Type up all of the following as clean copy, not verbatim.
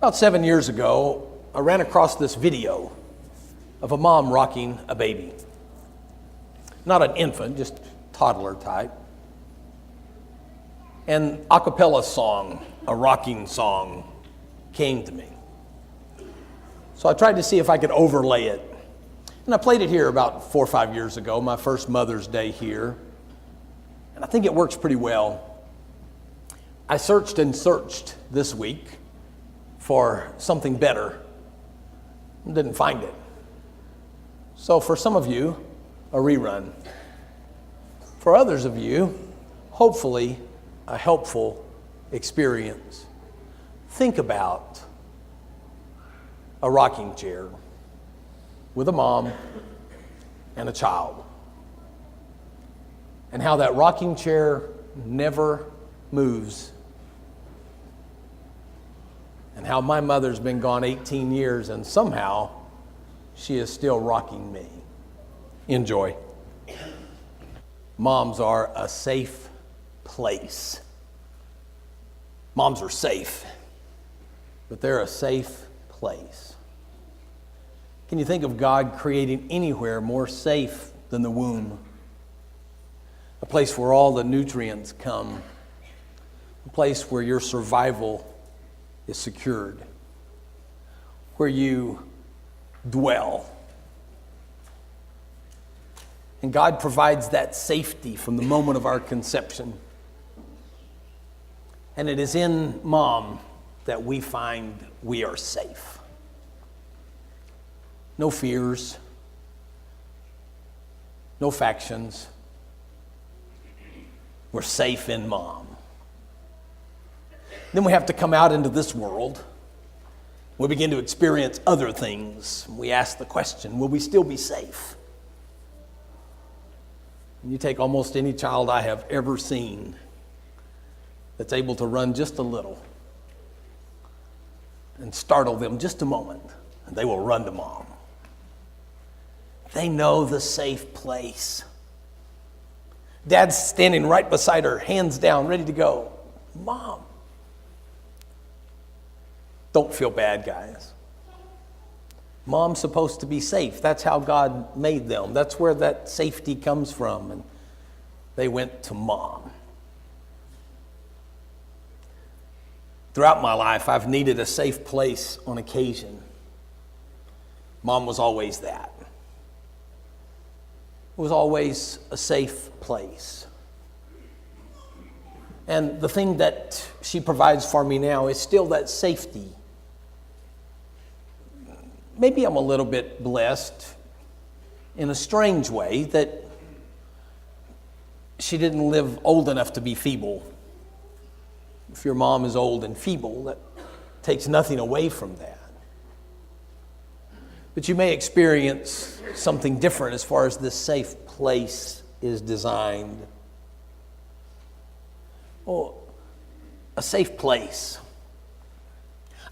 About 7 years ago, I ran across this video of a mom rocking a baby. Not an infant, just toddler type. An a cappella song, a rocking song, came to me. So I tried to see if I could overlay it. And I played it here about 4 or 5 years ago, my first Mother's Day here. And I think it works pretty well. I searched and searched this week for something better and didn't find it. So for some of you, a rerun. For others of you, hopefully a helpful experience. Think about a rocking chair with a mom and a child, and how that rocking chair never moves, and how my mother's been gone 18 years and somehow she is still rocking me. Enjoy. Moms are a safe place. Moms are safe, but they're a safe place. Can you think of God creating anywhere more safe than the womb? A place where all the nutrients come. A place where your survival is secured. Where you dwell. And God provides that safety from the moment of our conception. And it is in mom that we find we are safe. No fears, no factions. We're safe in mom. Then we have to come out into this world. We begin to experience other things. We ask the question, will we still be safe? And you take almost any child I have ever seen that's able to run just a little and startle them just a moment, and they will run to mom. They know the safe place. Dad's standing right beside her, hands down, ready to go. Mom. Don't feel bad, guys. Mom's supposed to be safe. That's how God made them. That's where that safety comes from. And they went to mom. Throughout my life, I've needed a safe place on occasion. Mom was always that. It was always a safe place. And the thing that she provides for me now is still that safety. Maybe I'm a little bit blessed in a strange way that she didn't live old enough to be feeble. If your mom is old and feeble, that takes nothing away from that. But you may experience something different as far as this safe place is designed. Well, a safe place.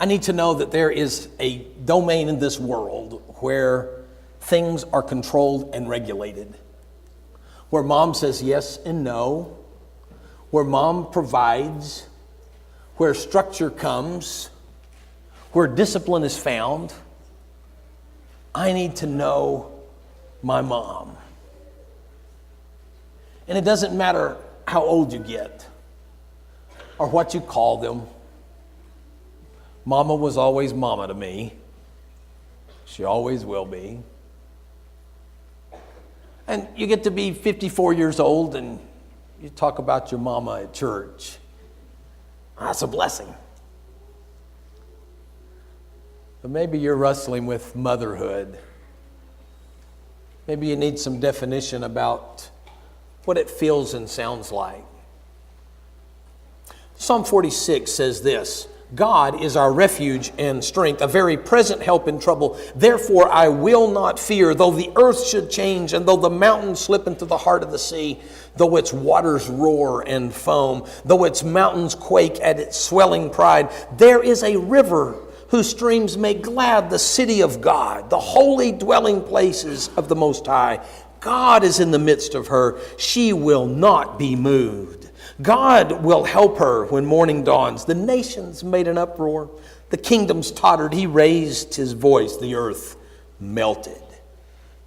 I need to know that there is a domain in this world where things are controlled and regulated. Where mom says yes and no. Where mom provides. Where structure comes. Where discipline is found. I need to know my mom. And it doesn't matter how old you get or what you call them. Mama was always mama to me. She always will be. And you get to be 54 years old and you talk about your mama at church. That's a blessing. But maybe you're wrestling with motherhood. Maybe you need some definition about what it feels and sounds like. Psalm 46 says this, God is our refuge and strength, a very present help in trouble. Therefore I will not fear, though the earth should change, and though the mountains slip into the heart of the sea, though its waters roar and foam, though its mountains quake at its swelling pride. There is a river whose streams make glad the city of God, the holy dwelling places of the Most High. God is in the midst of her. She will not be moved. God will help her when morning dawns. The nations made an uproar. The kingdoms tottered. He raised his voice. The earth melted.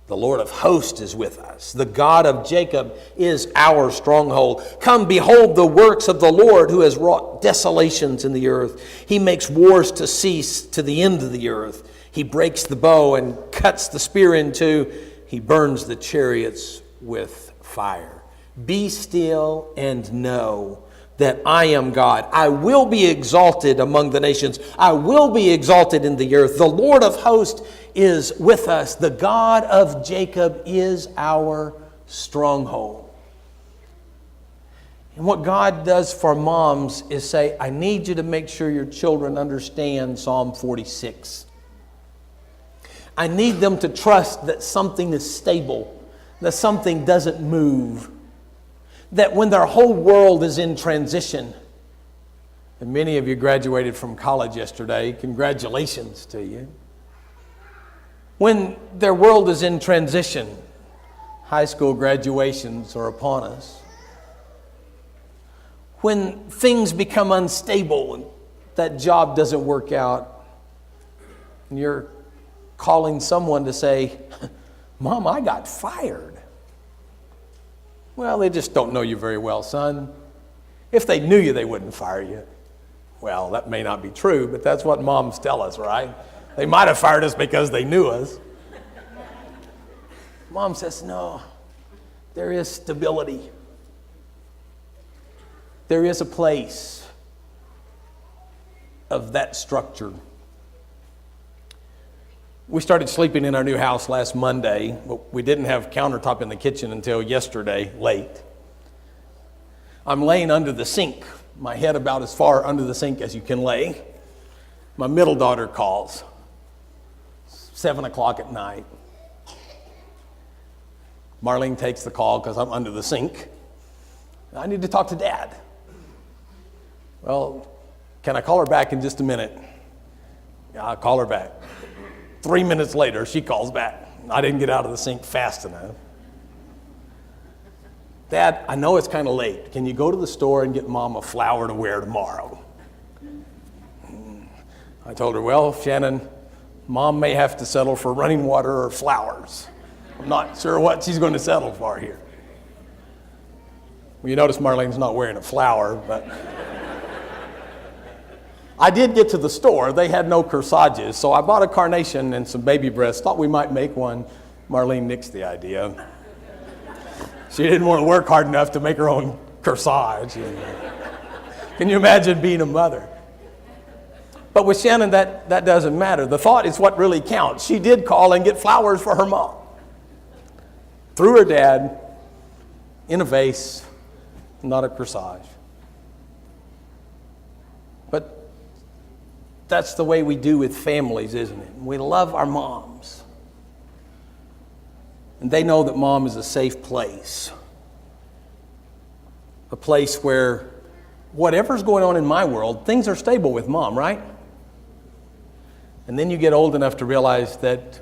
The Lord of hosts is with us. The God of Jacob is our stronghold. Come, behold the works of the Lord, who has wrought desolations in the earth. He makes wars to cease to the end of the earth. He breaks the bow and cuts the spear in two. He burns the chariots with fire. Be still and know that I am God. I will be exalted among the nations. I will be exalted in the earth. The Lord of hosts is with us. The God of Jacob is our stronghold. And what God does for moms is say, I need you to make sure your children understand Psalm 46. I need them to trust that something is stable, that something doesn't move, that when their whole world is in transition, and many of you graduated from college yesterday, congratulations to you. When their world is in transition, high school graduations are upon us. When things become unstable and that job doesn't work out, and you're calling someone to say, Mom, I got fired. Well, they just don't know you very well, son. If they knew you, they wouldn't fire you. Well, that may not be true, but that's what moms tell us, right? They might have fired us because they knew us. Mom says, no, there is stability. There is a place of that structure. We started sleeping in our new house last Monday, but we didn't have countertop in the kitchen until yesterday, late. I'm laying under the sink, my head about as far under the sink as you can lay. My middle daughter calls, 7 o'clock at night. Marlene takes the call because I'm under the sink. I need to talk to Dad. Well, can I call her back in just a minute? Yeah, I'll call her back. 3 minutes later, she calls back. I didn't get out of the sink fast enough. Dad, I know it's kind of late. Can you go to the store and get Mom a flower to wear tomorrow? I told her, well, Shannon, Mom may have to settle for running water or flowers. I'm not sure what she's going to settle for here. Well, you notice Marlene's not wearing a flower, but I did get to the store. They had no corsages, so I bought a carnation and some baby breasts. Thought we might make one. Marlene nixed the idea. She didn't want to work hard enough to make her own corsage. Can you imagine being a mother? But with Shannon, that doesn't matter. The thought is what really counts. She did call and get flowers for her mom. Through her dad, in a vase, not a corsage. But that's the way we do with families, isn't it? We love our moms. And they know that Mom is a safe place. A place where whatever's going on in my world, things are stable with Mom, right? And then you get old enough to realize that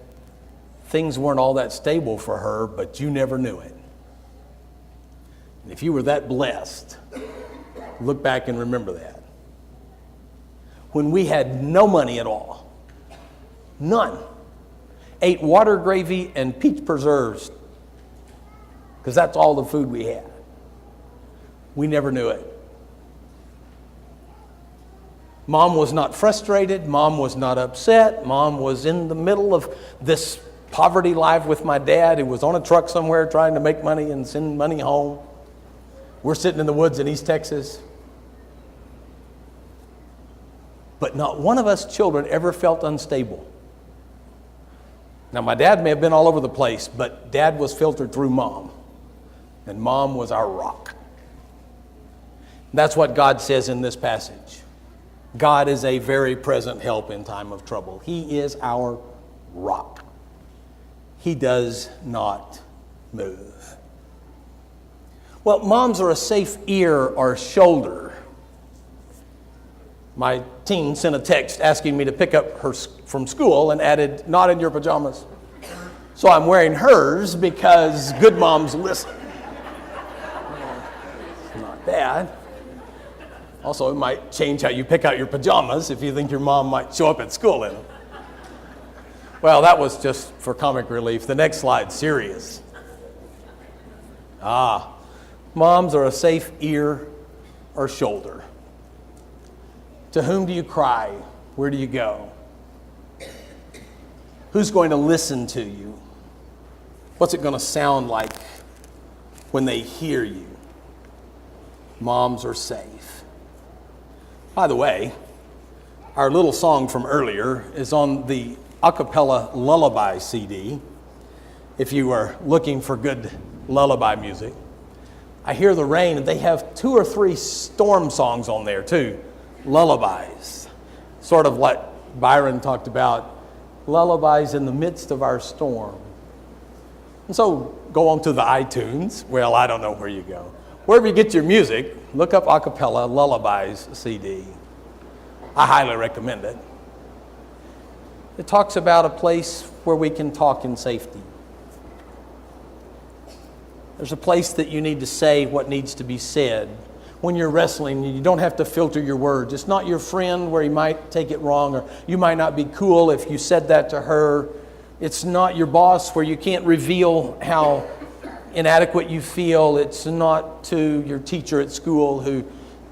things weren't all that stable for her, but you never knew it. And if you were that blessed, look back and remember that. When we had no money at all, none, ate water gravy and peach preserves, because that's all the food we had. We never knew it. Mom was not frustrated. Mom was not upset. Mom was in the middle of this poverty life with my dad, who was on a truck somewhere trying to make money and send money home. We're sitting in the woods in East Texas. But not one of us children ever felt unstable. Now, my dad may have been all over the place, but Dad was filtered through Mom. And Mom was our rock. That's what God says in this passage. God is a very present help in time of trouble. He is our rock. He does not move. Well, moms are a safe ear or shoulder. My teen sent a text asking me to pick up her from school and added, not in your pajamas. So I'm wearing hers because good moms listen. Not Dad. Also, it might change how you pick out your pajamas if you think your mom might show up at school in them. Well, that was just for comic relief. The next slide, serious. Moms are a safe ear or shoulder. To whom do you cry? Where do you go? Who's going to listen to you? What's it going to sound like when they hear you? Moms are safe. By the way, our little song from earlier is on the a cappella lullaby CD. If you are looking for good lullaby music, I hear the rain, and they have 2 or 3 storm songs on there too. Lullabies, sort of like Byron talked about, lullabies in the midst of our storm. And so go on to the iTunes. Well, I don't know where you go. Wherever you get your music, look up a cappella lullabies CD. I highly recommend it. It talks about a place where we can talk in safety. There's a place that you need to say what needs to be said. When you're wrestling, you don't have to filter your words. It's not your friend where he might take it wrong, or you might not be cool if you said that to her. It's not your boss where you can't reveal how inadequate you feel. It's not to your teacher at school who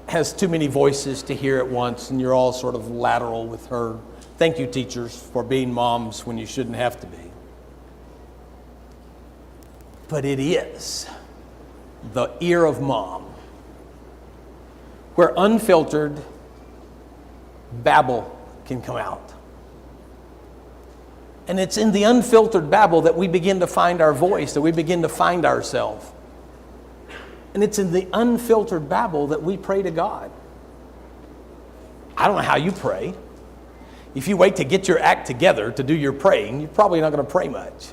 has too many voices to hear at once, and you're all sort of lateral with her. Thank you, teachers, for being moms when you shouldn't have to be. But it is the ear of mom, where unfiltered babble can come out. And it's in the unfiltered babble that we begin to find our voice, that we begin to find ourselves. And it's in the unfiltered babble that we pray to God. I don't know how you pray. If you wait to get your act together to do your praying, you're probably not going to pray much.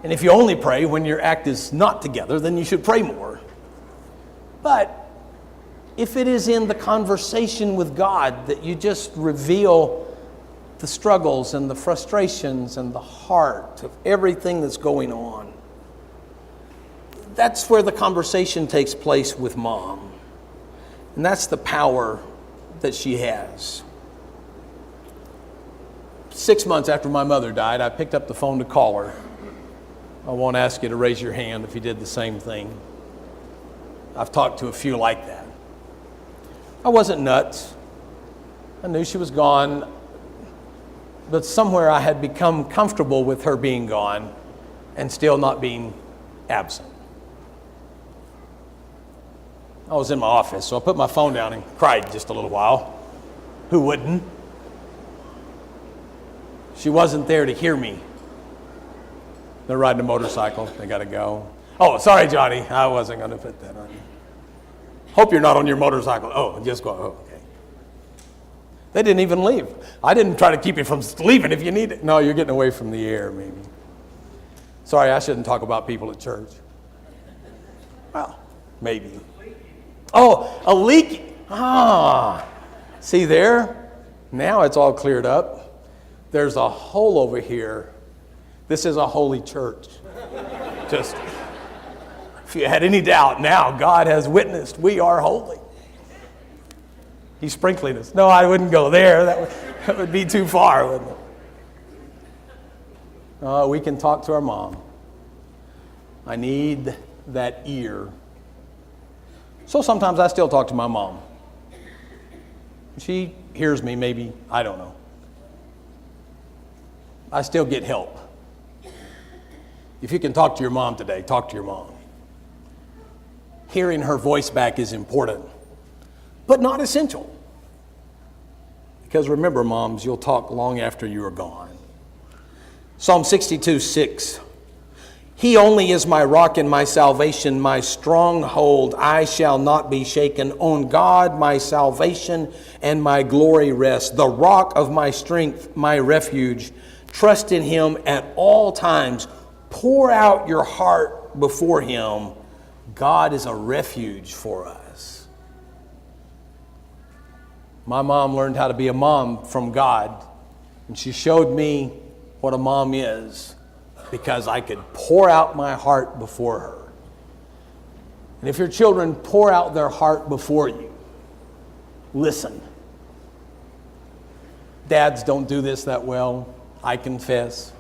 And if you only pray when your act is not together, then you should pray more. But if it is in the conversation with God that you just reveal the struggles and the frustrations and the heart of everything that's going on, that's where the conversation takes place with mom. And that's the power that she has. 6 months after my mother died, I picked up the phone to call her. I won't ask you to raise your hand if you did the same thing. I've talked to a few like that. I wasn't nuts. I knew she was gone, but somewhere I had become comfortable with her being gone and still not being absent. I was in my office, so I put my phone down and cried just a little while. Who wouldn't? She wasn't there to hear me. They're riding a motorcycle. They got to go. Oh, sorry, Johnny. I wasn't going to put that on you. Hope you're not on your motorcycle. Oh, just go. Oh, okay. They didn't even leave. I didn't try to keep you from leaving if you need it. No, you're getting away from the air, maybe. Sorry, I shouldn't talk about people at church. Well, maybe. Oh, a leak. See there? Now it's all cleared up. There's a hole over here. This is a holy church. Just, if you had any doubt, now God has witnessed we are holy. He's sprinkling us. No, I wouldn't go there. That would be too far, wouldn't it? We can talk to our mom. I need that ear. So sometimes I still talk to my mom. She hears me, maybe, I don't know. I still get help. If you can talk to your mom today, talk to your mom. Hearing her voice back is important, but not essential. Because remember, moms, you'll talk long after you are gone. Psalm 62:6. He only is my rock and my salvation, my stronghold. I shall not be shaken. On God, my salvation and my glory rest. The rock of my strength, my refuge. Trust in him at all times. Pour out your heart before him. God is a refuge for us. My mom learned how to be a mom from God, and she showed me what a mom is because I could pour out my heart before her. And if your children pour out their heart before you, listen. Dads don't do this that well, I confess.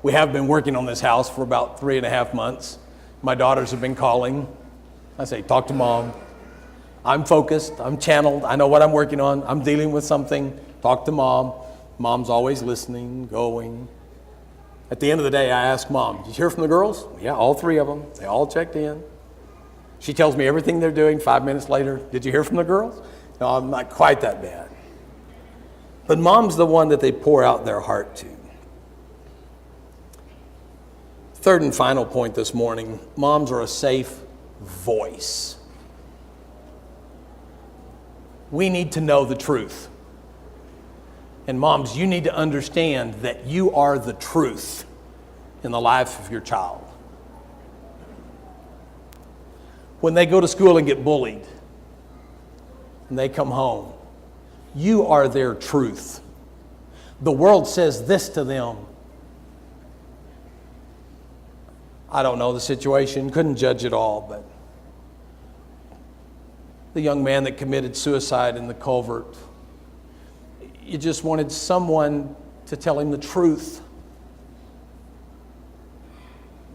We have been working on this house for about 3.5 months. My daughters have been calling. I say, talk to mom. I'm focused, I'm channeled, I know what I'm working on, I'm dealing with something. Talk to mom. Mom's always listening, going. At the end of the day, I ask mom, did you hear from the girls? Yeah, all 3 of them. They all checked in. She tells me everything they're doing. 5 minutes later, did you hear from the girls? No, I'm not quite that bad. But mom's the one that they pour out their heart to. Third and final point this morning, moms are a safe voice. We need to know the truth. And moms, you need to understand that you are the truth in the life of your child. When they go to school and get bullied, and they come home, you are their truth. The world says this to them. I don't know the situation, couldn't judge it all, but the young man that committed suicide in the culvert, you just wanted someone to tell him the truth.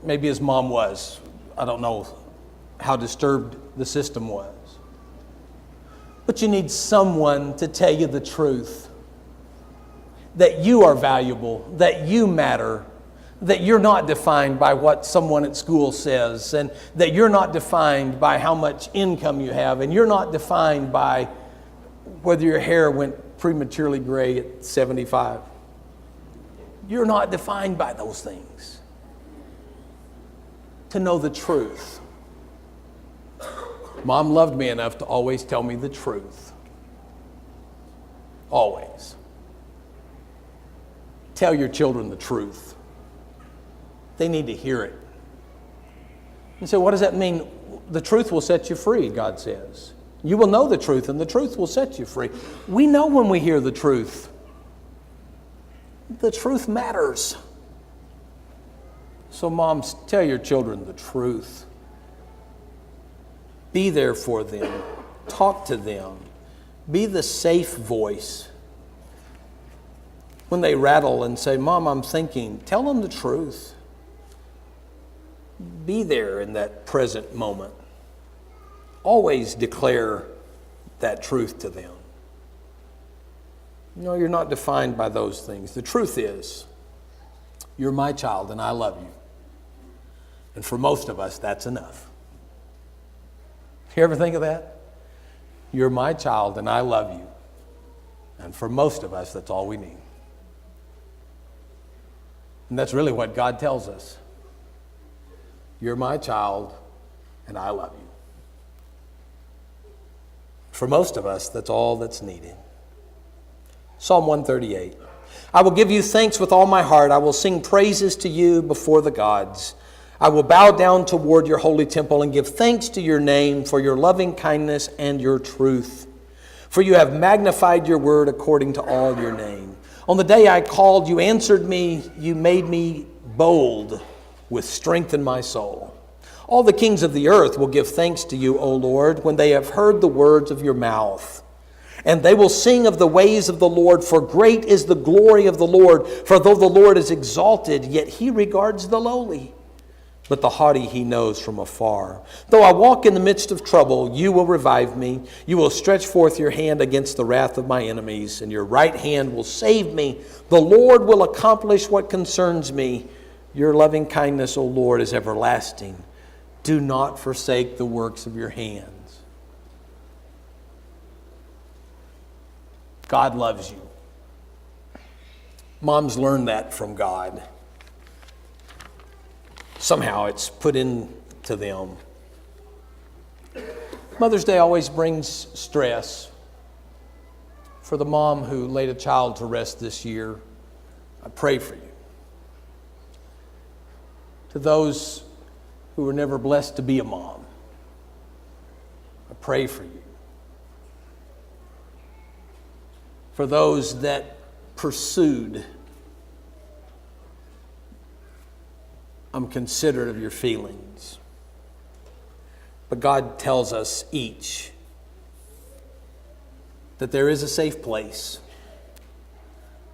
Maybe his mom was. I don't know how disturbed the system was. But you need someone to tell you the truth. That you are valuable, that you matter, that you're not defined by what someone at school says, and that you're not defined by how much income you have, and you're not defined by whether your hair went prematurely gray at 75. You're not defined by those things. To know the truth. Mom loved me enough to always tell me the truth. Always. Tell your children the truth. They need to hear it. You say, what does that mean? The truth will set you free, God says. You will know the truth, and the truth will set you free. We know when we hear the truth. The truth matters. So moms, tell your children the truth. Be there for them. Talk to them. Be the safe voice. When they rattle and say, Mom, I'm thinking, tell them the truth. Be there in that present moment. Always declare that truth to them. No, you're not defined by those things. The truth is, you're my child and I love you. And for most of us, that's enough. You ever think of that? You're my child and I love you. And for most of us, that's all we need. And that's really what God tells us. You're my child and I love you. For most of us, that's all that's needed. Psalm 138. I will give you thanks with all my heart. I will sing praises to you before the gods. I will bow down toward your holy temple and give thanks to your name for your loving kindness and your truth. For you have magnified your word according to all your name. On the day I called, you answered me. You made me bold with strength in my soul. All the kings of the earth will give thanks to you, O Lord, when they have heard the words of your mouth. And they will sing of the ways of the Lord, for great is the glory of the Lord. For though the Lord is exalted, yet he regards the lowly. But the haughty he knows from afar. Though I walk in the midst of trouble, you will revive me. You will stretch forth your hand against the wrath of my enemies, and your right hand will save me. The Lord will accomplish what concerns me. Your loving kindness, O Lord, is everlasting. Do not forsake the works of your hands. God loves you. Moms learn that from God. Somehow it's put into them. Mother's Day always brings stress. For the mom who laid a child to rest this year, I pray for you. To those who were never blessed to be a mom, I pray for you. For those that pursued, I'm considerate of your feelings. But God tells us each that there is a safe place,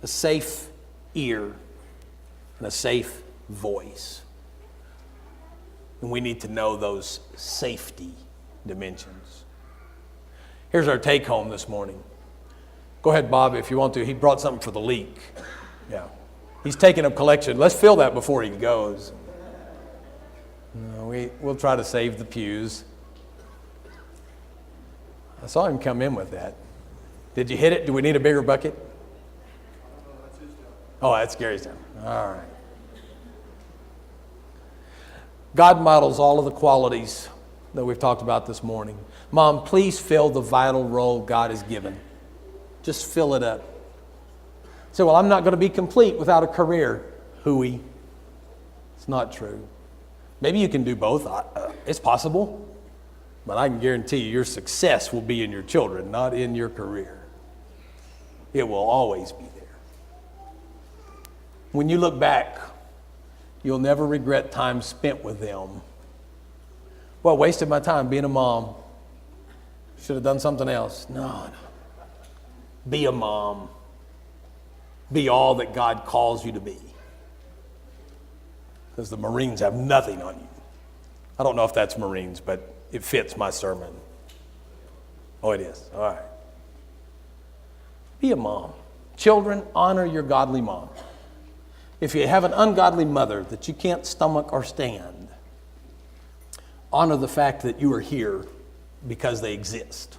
a safe ear, and a safe voice. And we need to know those safety dimensions. Here's our take home this morning. Go ahead, Bob, if you want to. He brought something for the leak. Yeah. He's taking a collection. Let's fill that before he goes. No, we'll try to save the pews. I saw him come in with that. Did you hit it? Do we need a bigger bucket? Oh, that's Gary's time. All right. God models all of the qualities that we've talked about this morning. Mom, please fill the vital role God has given. Just fill it up. Say, well, I'm not going to be complete without a career. Hooey. It's not true. Maybe you can do both. It's possible. But I can guarantee you your success will be in your children, not in your career. It will always be there. When you look back, you'll never regret time spent with them. Well, wasted my time being a mom. Should have done something else. No. Be a mom. Be all that God calls you to be. Because the Marines have nothing on you. I don't know if that's Marines, but it fits my sermon. Oh, it is. All right. Be a mom. Children, honor your godly mom. If you have an ungodly mother that you can't stomach or stand, honor the fact that you are here because they exist.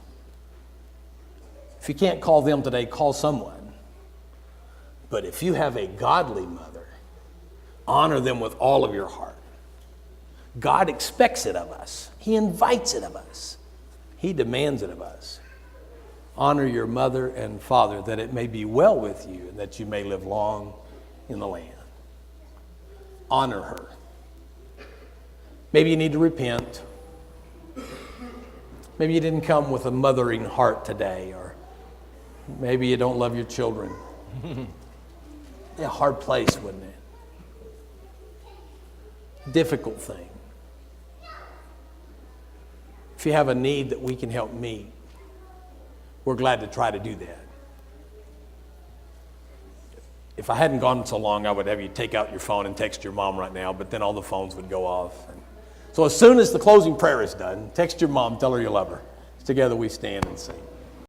If you can't call them today, call someone. But if you have a godly mother, honor them with all of your heart. God expects it of us. He invites it of us. He demands it of us. Honor your mother and father that it may be well with you and that you may live long in the land. Honor her. Maybe you need to repent. Maybe you didn't come with a mothering heart today, or maybe you don't love your children. A hard place, wouldn't it? Difficult thing. If you have a need that we can help meet, we're glad to try to do that. If I hadn't gone so long, I would have you take out your phone and text your mom right now, but then all the phones would go off. So as soon as the closing prayer is done, text your mom, tell her you love her. Together we stand and sing.